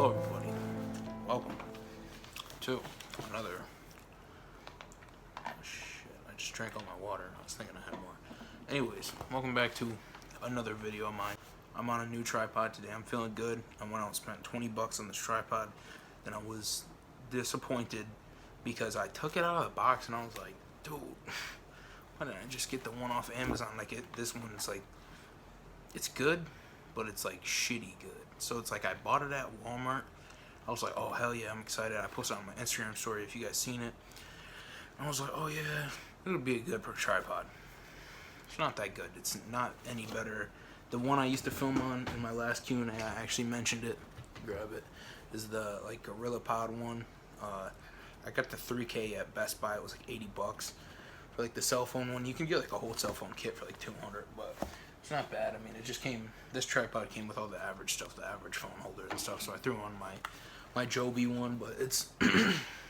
Hello everybody, welcome to another, shit, I just drank all my water, I was thinking I had more. Anyways, welcome back to another video of mine. I'm on a new tripod today, I'm feeling good. I went out and spent 20 bucks on this tripod, then I was disappointed because I took it out of the box and I was like, dude, why didn't I just get the one off Amazon? Like this one's like, it's good, but it's like shitty good. So it's like I bought it at Walmart. I was like, oh hell yeah, I'm excited. I posted it on my Instagram story if you guys seen it. And I was like, oh yeah, it'll be a good tripod. It's not that good. It's not any better. The one I used to film on in my last QnA, I actually mentioned it. Grab it. Is the like GorillaPod one. I got the 3K at Best Buy. It was like 80 bucks. For like the cell phone one, you can get like a whole cell phone kit for like 200, but it's not bad. I mean, it just came, this tripod came with all the average stuff, the average phone holder and stuff, so I threw on my Joby one, but it's,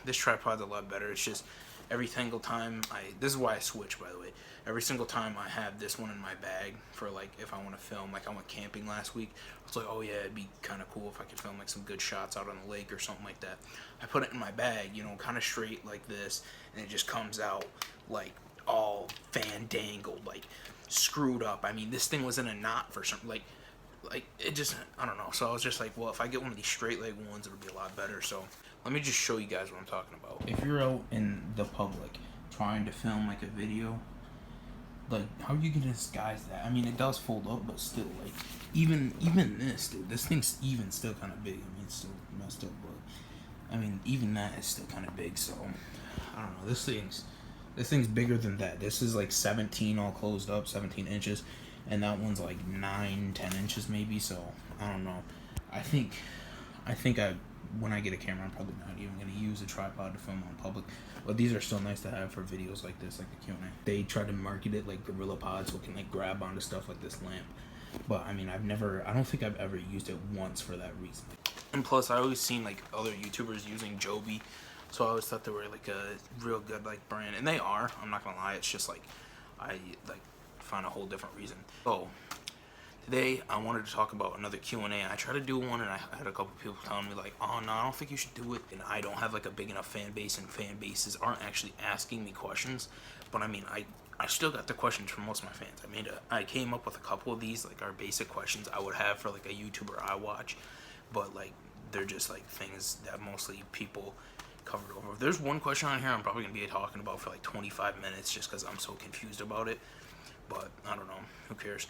this tripod's a lot better. It's just, every single time this is why I switch, by the way, every single time I have this one in my bag for like, if I want to film, like I went camping last week, I was like, oh yeah, it'd be kind of cool if I could film like some good shots out on the lake or something like that. I put it in my bag, you know, kind of straight like this, and it just comes out like all fandangled, like screwed up. I mean, this thing was in a knot for something, like it just, I don't know. So I was just like, well, if I get one of these straight leg ones, it'll be a lot better. So let me just show you guys what I'm talking about. If you're out in the public trying to film like a video, like how are you gonna disguise that? I mean, it does fold up, but still, like even this, dude, this thing's even still kind of big. I mean, it's still messed up, but I mean, even that is still kind of big. So I don't know. This thing's bigger than that. This is like 17 all closed up, 17 inches, and that one's like 9, 10 inches maybe. So I don't know. I think when I get a camera, I'm probably not even gonna use a tripod to film on public. But these are still nice to have for videos like this, like the Q&A. They try to market it like GorillaPod, so it can like grab onto stuff like this lamp. But I mean, I don't think I've ever used it once for that reason. And plus, I always seen like other YouTubers using Joby. So I always thought they were like a real good like brand, and they are. I'm not gonna lie. It's just like I like found a whole different reason. So today I wanted to talk about another Q&A. I tried to do one, and I had a couple people telling me like, "Oh no, I don't think you should do it." And I don't have like a big enough fan base, and fan bases aren't actually asking me questions. But I mean, I still got the questions from most of my fans. I came up with a couple of these, like our basic questions I would have for like a YouTuber I watch, but like they're just like things that mostly people covered over. If there's one question on here I'm probably gonna be talking about for like 25 minutes just because I'm so confused about it, but I don't know, who cares.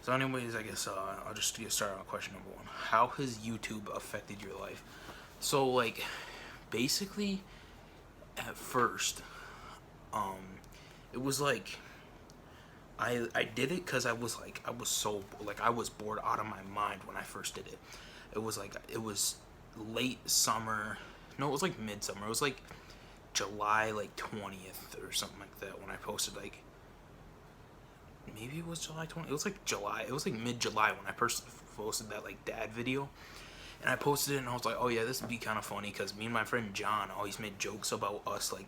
So anyways, I guess I'll just get started on question number one. How has YouTube affected your life? So like basically at first it was like I did it because I was so like I was bored out of my mind when I first did it. It was late summer. No, it was like midsummer. It was like July like 20th or something like that when I posted, like maybe it was July 20th. It was like July. It was like mid-July when I first posted that like dad video. And I posted it and I was like, oh yeah, this would be kind of funny because me and my friend John always made jokes about us like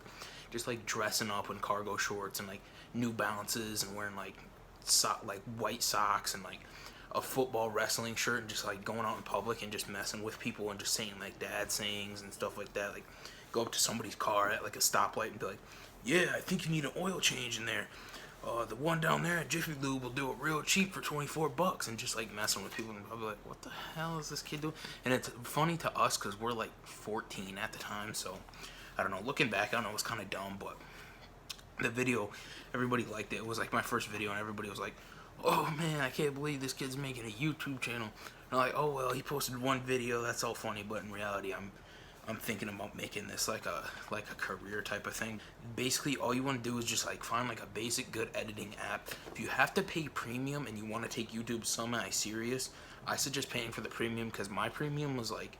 just like dressing up in cargo shorts and like New Balances and wearing like white socks and like a football wrestling shirt and just like going out in public and just messing with people and just saying like dad sayings and stuff like that. Like go up to somebody's car at like a stoplight and be like, yeah, I think you need an oil change in there. The one down there at Jiffy Lube will do it real cheap for 24 bucks, and just like messing with people, and I'll be like, what the hell is this kid doing? And it's funny to us because we're like 14 at the time, so I don't know, looking back, I don't know, it was kind of dumb, but the video, everybody liked it. It was like my first video, and everybody was like, oh man, I can't believe this kid's making a YouTube channel. And I'm like, oh well, he posted one video, that's all funny, but in reality, I'm thinking about making this like a career type of thing. Basically, all you want to do is just like find like a basic good editing app. If you have to pay premium and you want to take YouTube semi-serious, I suggest paying for the premium because my premium was like,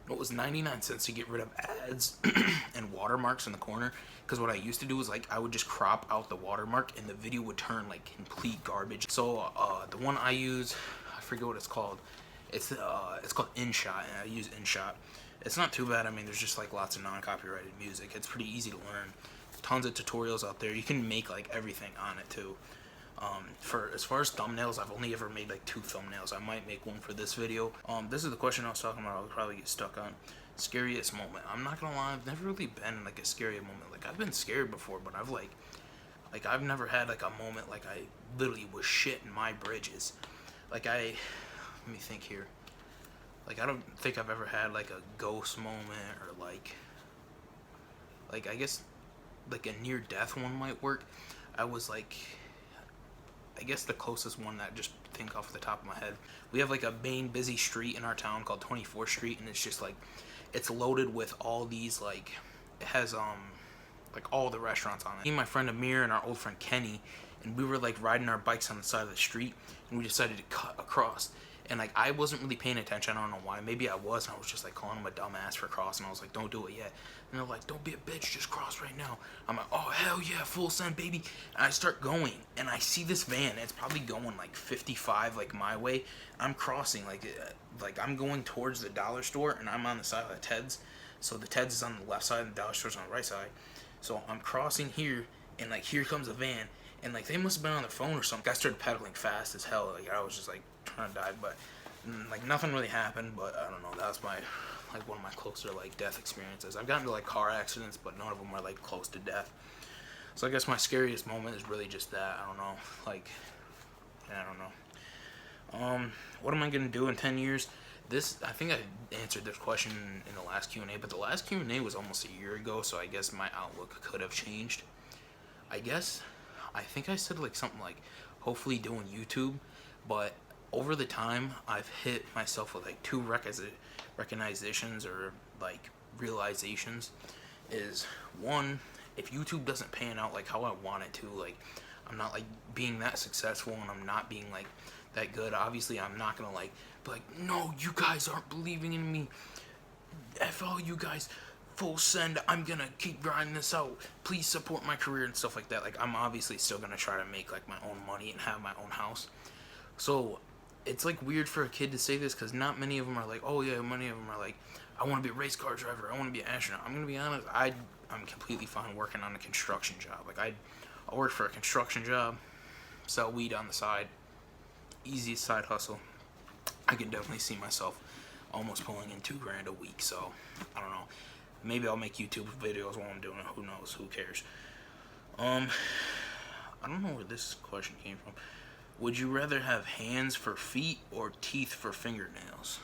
it was 99 cents to get rid of ads and watermarks in the corner. Because what I used to do was like I would just crop out the watermark and the video would turn like complete garbage. So the one I use, I forget what it's called. It's called InShot, and I use InShot. It's not too bad. I mean, there's just like lots of non-copyrighted music. It's pretty easy to learn. Tons of tutorials out there. You can make like everything on it too. For as far as thumbnails, I've only ever made like 2 thumbnails. I might make one for this video. This is the question I was talking about. I'll probably get stuck on. Scariest moment. I'm not gonna lie, I've never really been in like a scary moment. Like I've been scared before, but I've never had like a moment like I literally was shitting my bridges. Let me think here. Like I don't think I've ever had like a ghost moment, or like I guess like a near death one might work. I guess the closest one that I just think off the top of my head. We have like a main busy street in our town called 24th Street, and it's just like it's loaded with all these like it has like all the restaurants on it. Me and my friend Amir and our old friend Kenny, and we were like riding our bikes on the side of the street, and we decided to cut across. And like I wasn't really paying attention. I don't know why. Maybe I was, and I was just like calling him a dumbass for crossing. I was like, "Don't do it yet." And they're like, "Don't be a bitch, just cross right now." I'm like, "Oh hell yeah, full send, baby!" And I start going, and I see this van. It's probably going like 55, like my way. I'm crossing, like I'm going towards the dollar store, and I'm on the side of the Ted's. So the Ted's is on the left side, and the dollar store's on the right side. So I'm crossing here, and like here comes a van, and like they must have been on their phone or something. I started pedaling fast as hell. Like I was just like trying to die, but like nothing really happened. But I don't know. That was my like one of my closer like death experiences. I've gotten to like car accidents, but none of them were like close to death. So I guess my scariest moment is really just that. I don't know. Like I don't know. What am I gonna do in 10 years? I think I answered this question in the last Q&A, but the last Q&A was almost a year ago, so I guess my outlook could have changed. I think I said like something like hopefully doing YouTube, but over the time I've hit myself with like 2 recognitions or like realizations. Is one, if YouTube doesn't pan out like how I want it to, like I'm not like being that successful and I'm not being like that good, obviously I'm not gonna like be like, no, you guys aren't believing in me, F all you guys, full send, I'm gonna keep grinding this out, please support my career and stuff like that. Like I'm obviously still gonna try to make like my own money and have my own house. So it's like weird for a kid to say this, because not many of them are like, oh yeah, many of them are like, I want to be a race car driver, I want to be an astronaut. I'm gonna be honest, I'm completely fine working on a construction job. Like I work for a construction job, sell weed on the side, easiest side hustle. I can definitely see myself almost pulling in $2,000 a week. So I don't know. Maybe I'll make YouTube videos while I'm doing it. Who knows? Who cares? I don't know where this question came from. Would you rather have hands for feet or teeth for fingernails?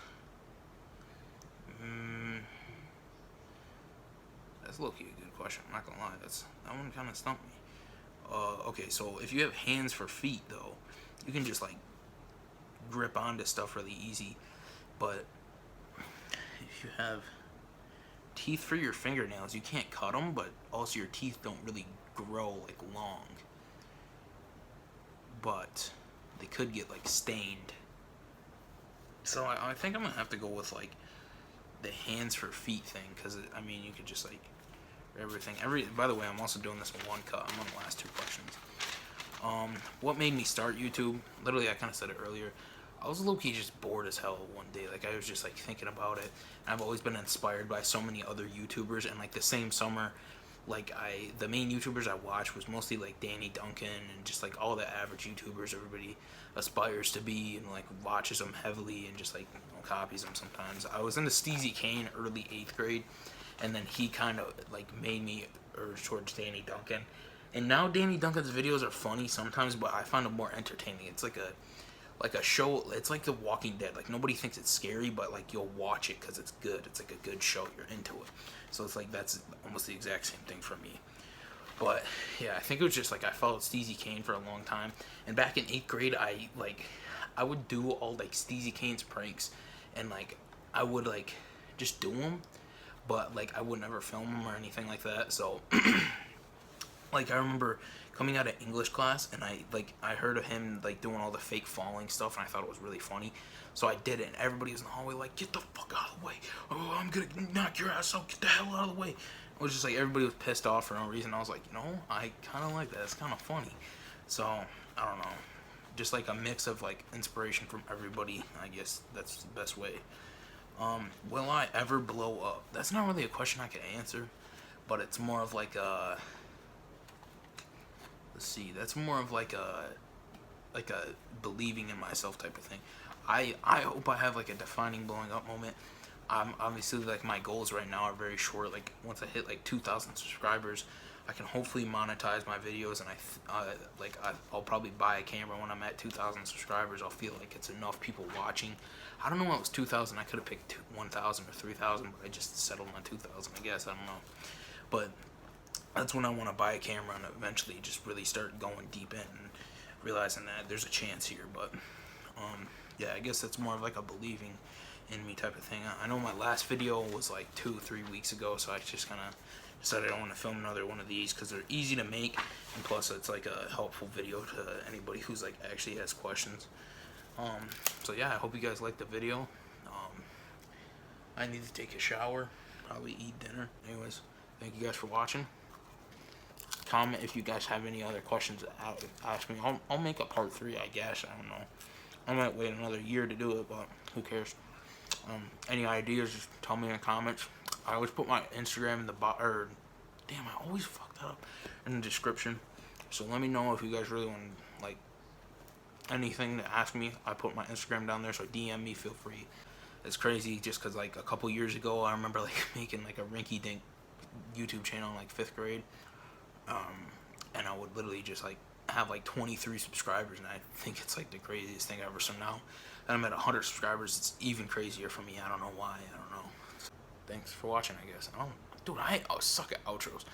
That's low-key a good question. I'm not gonna lie. That one kind of stumped me. Okay, so if you have hands for feet, though, you can just like grip onto stuff really easy. But if you have teeth for your fingernails, you can't cut them, but also your teeth don't really grow like long. But they could get like stained. So I think I'm gonna have to go with like the hands for feet thing, because I mean you could just like everything. By the way, I'm also doing this in one cut. I'm on the last 2 questions. What made me start YouTube? Literally, I kind of said it earlier. I was low-key just bored as hell one day. Like I was just like thinking about it. And I've always been inspired by so many other YouTubers, and like the same summer, like the main YouTubers I watched was mostly like Danny Duncan and just like all the average YouTubers everybody aspires to be and like watches them heavily and just like copies them sometimes. I was into Steezy Kane early 8th grade, and then he kind of like made me urge towards Danny Duncan. And now Danny Duncan's videos are funny sometimes, but I find them more entertaining. It's like a show. It's like The Walking Dead. Like nobody thinks it's scary, but like you'll watch it because it's good. It's like a good show. You're into it. So it's like that's almost the exact same thing for me. But yeah, I think it was just like I followed Steezy Kane for a long time. And back in 8th grade, I would do all like Steezy Kane's pranks, and like I would like just do them, but like I would never film them or anything like that. So like I remember coming out of English class, and I heard of him like doing all the fake falling stuff, and I thought it was really funny. So I did it, and everybody was in the hallway like, get the fuck out of the way. Oh, I'm gonna knock your ass out. Get the hell out of the way. It was just like everybody was pissed off for no reason. I was like, I kind of like that. It's kind of funny. So I don't know. Just like a mix of like inspiration from everybody. I guess that's the best way. Will I ever blow up? That's not really a question I can answer, but it's more of like a... Let's see. That's more of like a like a believing in myself type of thing. I hope I have like a defining blowing up moment. Obviously, like, my goals right now are very short. Like, once I hit like 2,000 subscribers, I can hopefully monetize my videos, and I'll probably buy a camera when I'm at 2,000 subscribers. I'll feel like it's enough people watching. I don't know when it was 2,000. I could have picked 1,000 or 3,000, but I just settled on 2,000. I guess I don't know, but that's when I want to buy a camera and eventually just really start going deep in and realizing that there's a chance here. But yeah, I guess that's more of like a believing in me type of thing. I know my last video was like 2-3 weeks ago, so I just kind of decided I want to film another one of these because they're easy to make, and plus it's like a helpful video to anybody who's like actually has questions. So yeah, I hope you guys liked the video. I need to take a shower, probably eat dinner. Anyways, thank you guys for watching. Comment if you guys have any other questions to ask me. I'll make a part 3, I guess. I don't know. I might wait another year to do it, but who cares? Any ideas, just tell me in the comments. I always put my Instagram in the damn, I always fuck that up, in the description. So let me know if you guys really want, like, anything to ask me. I put my Instagram down there, so DM me, feel free. It's crazy just because, like, a couple years ago, I remember, like, making, like, a rinky-dink YouTube channel in, like, 5th grade. And I would literally just, like, have, like, 23 subscribers, and I think it's, like, the craziest thing ever. So now that I'm at 100 subscribers, it's even crazier for me. I don't know why. I don't know. Thanks for watching, I guess. Dude, I suck at outros.